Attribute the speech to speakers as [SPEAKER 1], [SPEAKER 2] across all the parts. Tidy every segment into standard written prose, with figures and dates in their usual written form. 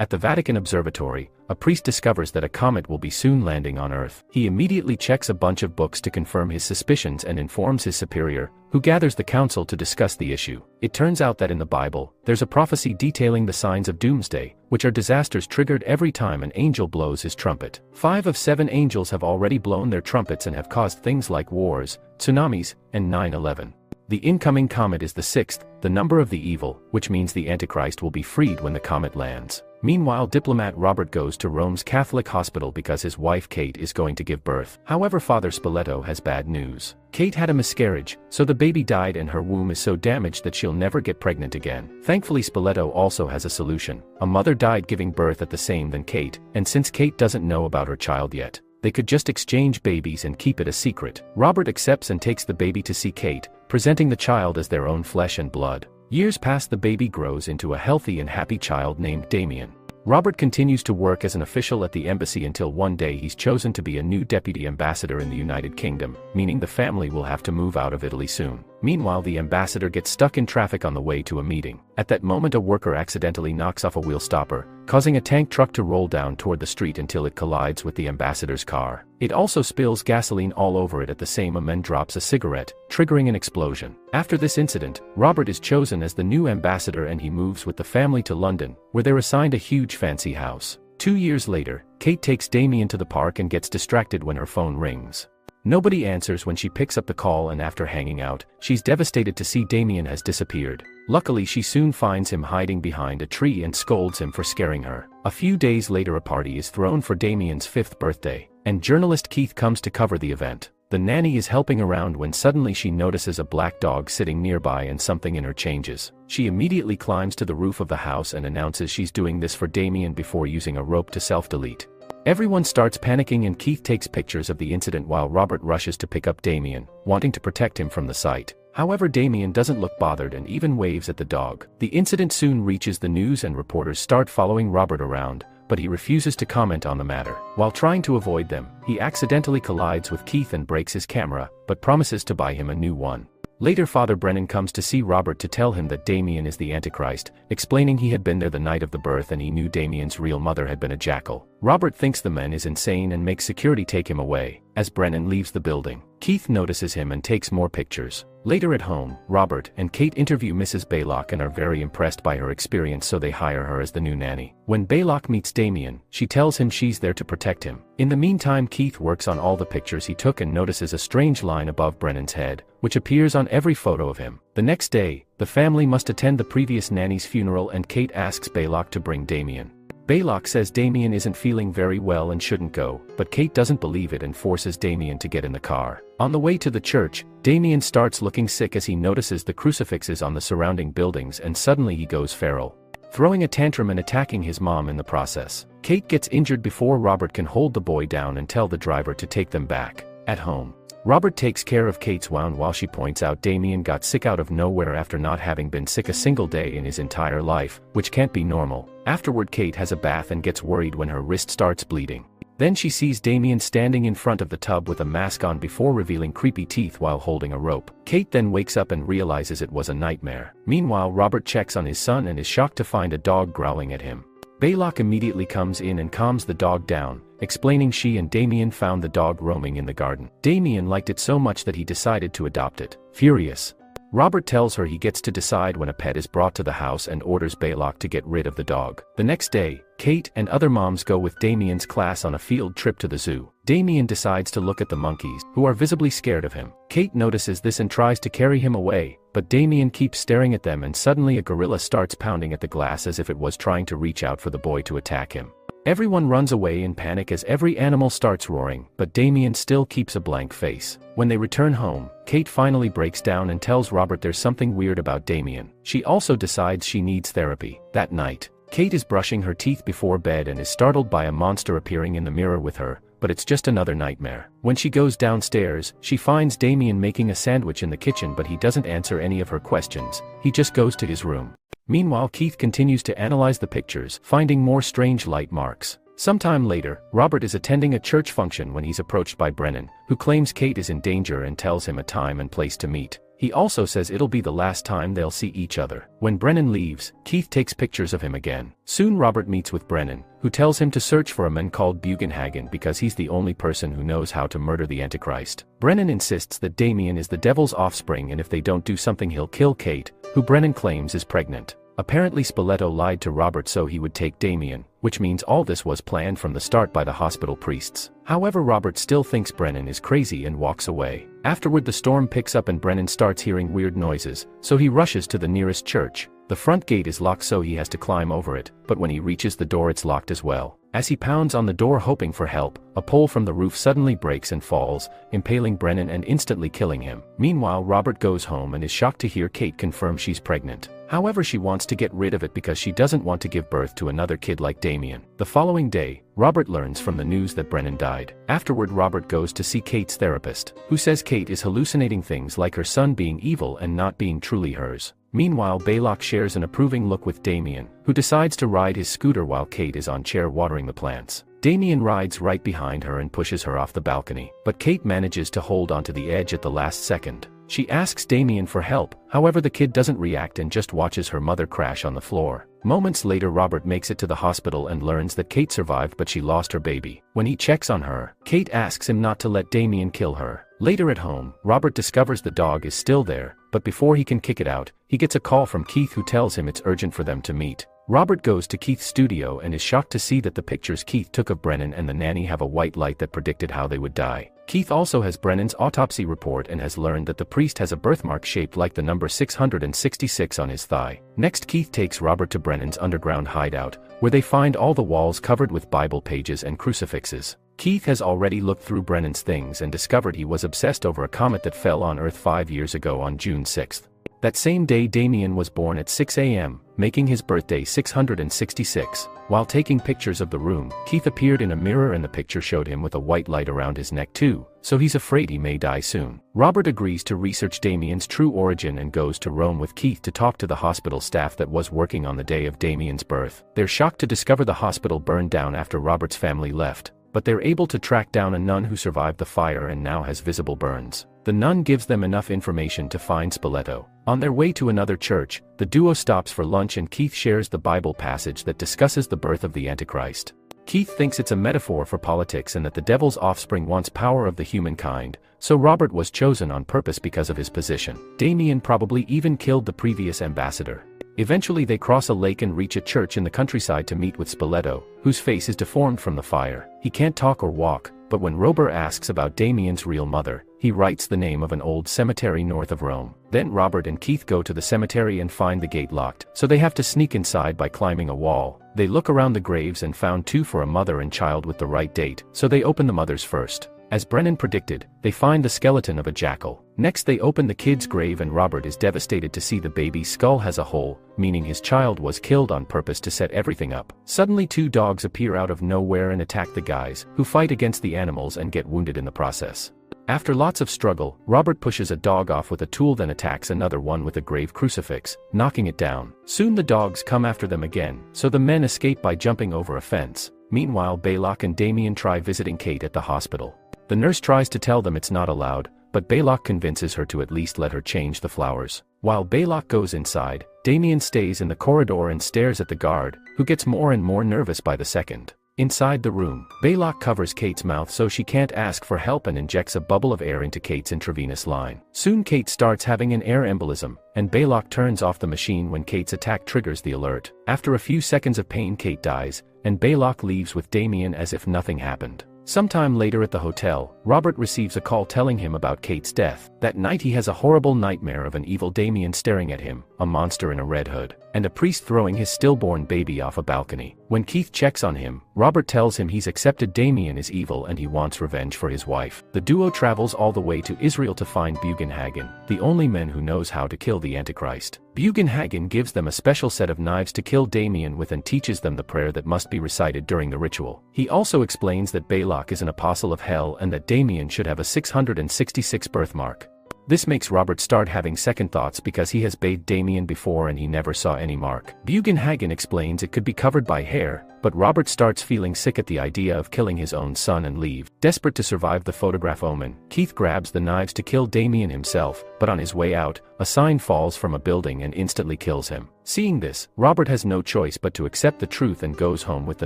[SPEAKER 1] At the Vatican Observatory, a priest discovers that a comet will be soon landing on Earth. He immediately checks a bunch of books to confirm his suspicions and informs his superior, who gathers the council to discuss the issue. It turns out that in the Bible, there's a prophecy detailing the signs of doomsday, which are disasters triggered every time an angel blows his trumpet. 5 of 7 angels have already blown their trumpets and have caused things like wars, tsunamis, and 9/11. The incoming comet is the 6th, the number of the evil, which means the Antichrist will be freed when the comet lands. Meanwhile, diplomat Robert goes to Rome's Catholic hospital because his wife Kate is going to give birth. However, Father Spoleto has bad news. Kate had a miscarriage, so the baby died and her womb is so damaged that she'll never get pregnant again. Thankfully, Spoleto also has a solution. A mother died giving birth at the same than Kate, and since Kate doesn't know about her child yet, they could just exchange babies and keep it a secret. Robert accepts and takes the baby to see Kate, presenting the child as their own flesh and blood. Years pass, the baby grows into a healthy and happy child named Damien. Robert continues to work as an official at the embassy until one day he's chosen to be a new deputy ambassador in the United Kingdom, meaning the family will have to move out of Italy soon. Meanwhile, the ambassador gets stuck in traffic on the way to a meeting. At that moment, a worker accidentally knocks off a wheel stopper, causing a tank truck to roll down toward the street until it collides with the ambassador's car. It also spills gasoline all over it at the same moment and drops a cigarette, triggering an explosion. After this incident, Robert is chosen as the new ambassador and he moves with the family to London, where they're assigned a huge fancy house. 2 years later, Kate takes Damien to the park and gets distracted when her phone rings. Nobody answers when she picks up the call, and after hanging out, she's devastated to see Damien has disappeared. Luckily, she soon finds him hiding behind a tree and scolds him for scaring her. A few days later, a party is thrown for Damien's 5th birthday, and journalist Keith comes to cover the event. The nanny is helping around when suddenly she notices a black dog sitting nearby and something in her changes. She immediately climbs to the roof of the house and announces she's doing this for Damien before using a rope to self-delete. Everyone starts panicking and Keith takes pictures of the incident while Robert rushes to pick up Damien, wanting to protect him from the sight. However, Damien doesn't look bothered and even waves at the dog. The incident soon reaches the news and reporters start following Robert around, but he refuses to comment on the matter. While trying to avoid them, he accidentally collides with Keith and breaks his camera, but promises to buy him a new one. Later, Father Brennan comes to see Robert to tell him that Damien is the Antichrist, explaining he had been there the night of the birth and he knew Damien's real mother had been a jackal. Robert thinks the man is insane and makes security take him away. As Brennan leaves the building, Keith notices him and takes more pictures. Later at home, Robert and Kate interview Mrs. Baylock and are very impressed by her experience, so they hire her as the new nanny. When Baylock meets Damien, she tells him she's there to protect him. In the meantime, Keith works on all the pictures he took and notices a strange line above Brennan's head, which appears on every photo of him. The next day, the family must attend the previous nanny's funeral and Kate asks Baylock to bring Damien. Baylock says Damien isn't feeling very well and shouldn't go, but Kate doesn't believe it and forces Damien to get in the car. On the way to the church, Damien starts looking sick as he notices the crucifixes on the surrounding buildings and suddenly he goes feral, throwing a tantrum and attacking his mom in the process. Kate gets injured before Robert can hold the boy down and tell the driver to take them back. At home, Robert takes care of Kate's wound while she points out Damien got sick out of nowhere after not having been sick a single day in his entire life, which can't be normal. Afterward, Kate has a bath and gets worried when her wrist starts bleeding. Then she sees Damien standing in front of the tub with a mask on before revealing creepy teeth while holding a rope. Kate then wakes up and realizes it was a nightmare. Meanwhile, Robert checks on his son and is shocked to find a dog growling at him. Baylock immediately comes in and calms the dog down, explaining she and Damien found the dog roaming in the garden. Damien liked it so much that he decided to adopt it. Furious, Robert tells her he gets to decide when a pet is brought to the house and orders Baylock to get rid of the dog. The next day, Kate and other moms go with Damien's class on a field trip to the zoo. Damien decides to look at the monkeys, who are visibly scared of him. Kate notices this and tries to carry him away, but Damien keeps staring at them and suddenly a gorilla starts pounding at the glass as if it was trying to reach out for the boy to attack him. Everyone runs away in panic as every animal starts roaring, but Damien still keeps a blank face. When they return home, Kate finally breaks down and tells Robert there's something weird about Damien. She also decides she needs therapy. That night, Kate is brushing her teeth before bed and is startled by a monster appearing in the mirror with her, but it's just another nightmare. When she goes downstairs, she finds Damien making a sandwich in the kitchen, but he doesn't answer any of her questions. He just goes to his room. Meanwhile, Keith continues to analyze the pictures, finding more strange light marks. Sometime later, Robert is attending a church function when he's approached by Brennan, who claims Kate is in danger and tells him a time and place to meet. He also says it'll be the last time they'll see each other. When Brennan leaves, Keith takes pictures of him again. Soon Robert meets with Brennan, who tells him to search for a man called Bugenhagen because he's the only person who knows how to murder the Antichrist. Brennan insists that Damien is the devil's offspring and if they don't do something he'll kill Kate, who Brennan claims is pregnant. Apparently Spoleto lied to Robert so he would take Damien, which means all this was planned from the start by the hospital priests. However, Robert still thinks Brennan is crazy and walks away. Afterward, the storm picks up and Brennan starts hearing weird noises, so he rushes to the nearest church. The front gate is locked so he has to climb over it, but when he reaches the door it's locked as well. As he pounds on the door hoping for help, a pole from the roof suddenly breaks and falls, impaling Brennan and instantly killing him. Meanwhile, Robert goes home and is shocked to hear Kate confirm she's pregnant. However, she wants to get rid of it because she doesn't want to give birth to another kid like Damien. The following day, Robert learns from the news that Brennan died. Afterward, Robert goes to see Kate's therapist, who says Kate is hallucinating things like her son being evil and not being truly hers. Meanwhile, Baylock shares an approving look with Damien, who decides to ride his scooter while Kate is on chair watering the plants. Damien rides right behind her and pushes her off the balcony, but Kate manages to hold onto the edge at the last second. She asks Damien for help, however the kid doesn't react and just watches her mother crash on the floor. Moments later, Robert makes it to the hospital and learns that Kate survived but she lost her baby. When he checks on her, Kate asks him not to let Damien kill her. Later at home, Robert discovers the dog is still there, but before he can kick it out, he gets a call from Keith who tells him it's urgent for them to meet. Robert goes to Keith's studio and is shocked to see that the pictures Keith took of Brennan and the nanny have a white light that predicted how they would die. Keith also has Brennan's autopsy report and has learned that the priest has a birthmark shaped like the number 666 on his thigh. Next, Keith takes Robert to Brennan's underground hideout, where they find all the walls covered with Bible pages and crucifixes. Keith has already looked through Brennan's things and discovered he was obsessed over a comet that fell on Earth 5 years ago on June 6. That same day, Damien was born at 6 a.m., making his birthday 666. While taking pictures of the room, Keith appeared in a mirror and the picture showed him with a white light around his neck too, so he's afraid he may die soon. Robert agrees to research Damien's true origin and goes to Rome with Keith to talk to the hospital staff that was working on the day of Damien's birth. They're shocked to discover the hospital burned down after Robert's family left, but they're able to track down a nun who survived the fire and now has visible burns. The nun gives them enough information to find Spoleto. On their way to another church, the duo stops for lunch and Keith shares the Bible passage that discusses the birth of the Antichrist. Keith thinks it's a metaphor for politics and that the devil's offspring wants power of the humankind, so Robert was chosen on purpose because of his position. Damien probably even killed the previous ambassador. Eventually they cross a lake and reach a church in the countryside to meet with Spoleto, whose face is deformed from the fire. He can't talk or walk, but when Robert asks about Damien's real mother, he writes the name of an old cemetery north of Rome. Then Robert and Keith go to the cemetery and find the gate locked, so they have to sneak inside by climbing a wall. They look around the graves and found two for a mother and child with the right date, so they open the mother's first. As Brennan predicted, they find the skeleton of a jackal. Next they open the kid's grave and Robert is devastated to see the baby's skull has a hole, meaning his child was killed on purpose to set everything up. Suddenly two dogs appear out of nowhere and attack the guys, who fight against the animals and get wounded in the process. After lots of struggle, Robert pushes a dog off with a tool then attacks another one with a grave crucifix, knocking it down. Soon the dogs come after them again, so the men escape by jumping over a fence. Meanwhile, Baylock and Damien try visiting Kate at the hospital. The nurse tries to tell them it's not allowed, but Baylock convinces her to at least let her change the flowers. While Baylock goes inside, Damien stays in the corridor and stares at the guard, who gets more and more nervous by the second. Inside the room, Baylock covers Kate's mouth so she can't ask for help and injects a bubble of air into Kate's intravenous line. Soon Kate starts having an air embolism, and Baylock turns off the machine when Kate's attack triggers the alert. After a few seconds of pain, Kate dies, and Baylock leaves with Damien as if nothing happened. Sometime later at the hotel, Robert receives a call telling him about Kate's death. That night he has a horrible nightmare of an evil Damien staring at him, a monster in a red hood, and a priest throwing his stillborn baby off a balcony. When Keith checks on him, Robert tells him he's accepted Damien is evil and he wants revenge for his wife. The duo travels all the way to Israel to find Bugenhagen, the only man who knows how to kill the Antichrist. Bugenhagen gives them a special set of knives to kill Damien with and teaches them the prayer that must be recited during the ritual. He also explains that Baylock is an apostle of hell and that Damien should have a 666 birthmark. This makes Robert start having second thoughts because he has bathed Damien before and he never saw any mark. Bugenhagen explains it could be covered by hair, but Robert starts feeling sick at the idea of killing his own son and leave. Desperate to survive the photograph omen, Keith grabs the knives to kill Damien himself, but on his way out, a sign falls from a building and instantly kills him. Seeing this, Robert has no choice but to accept the truth and goes home with the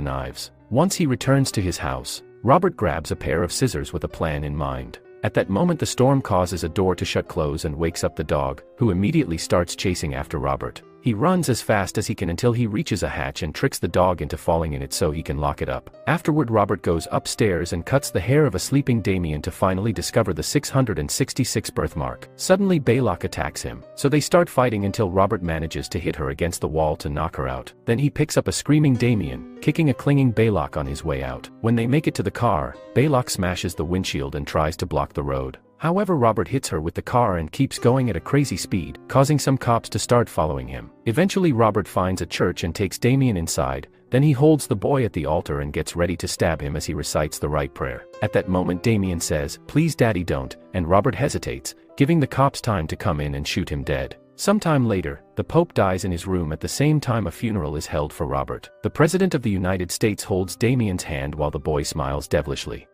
[SPEAKER 1] knives. Once he returns to his house, Robert grabs a pair of scissors with a plan in mind. At that moment the storm causes a door to shut close and wakes up the dog, who immediately starts chasing after Robert. He runs as fast as he can until he reaches a hatch and tricks the dog into falling in it so he can lock it up. Afterward Robert goes upstairs and cuts the hair of a sleeping Damien to finally discover the 666 birthmark. Suddenly Baylock attacks him, so they start fighting until Robert manages to hit her against the wall to knock her out. Then he picks up a screaming Damien, kicking a clinging Baylock on his way out. When they make it to the car, Baylock smashes the windshield and tries to block the road. However, Robert hits her with the car and keeps going at a crazy speed, causing some cops to start following him. Eventually Robert finds a church and takes Damien inside, then he holds the boy at the altar and gets ready to stab him as he recites the right prayer. At that moment Damien says, "Please daddy don't," and Robert hesitates, giving the cops time to come in and shoot him dead. Sometime later, the Pope dies in his room at the same time a funeral is held for Robert. The President of the United States holds Damien's hand while the boy smiles devilishly.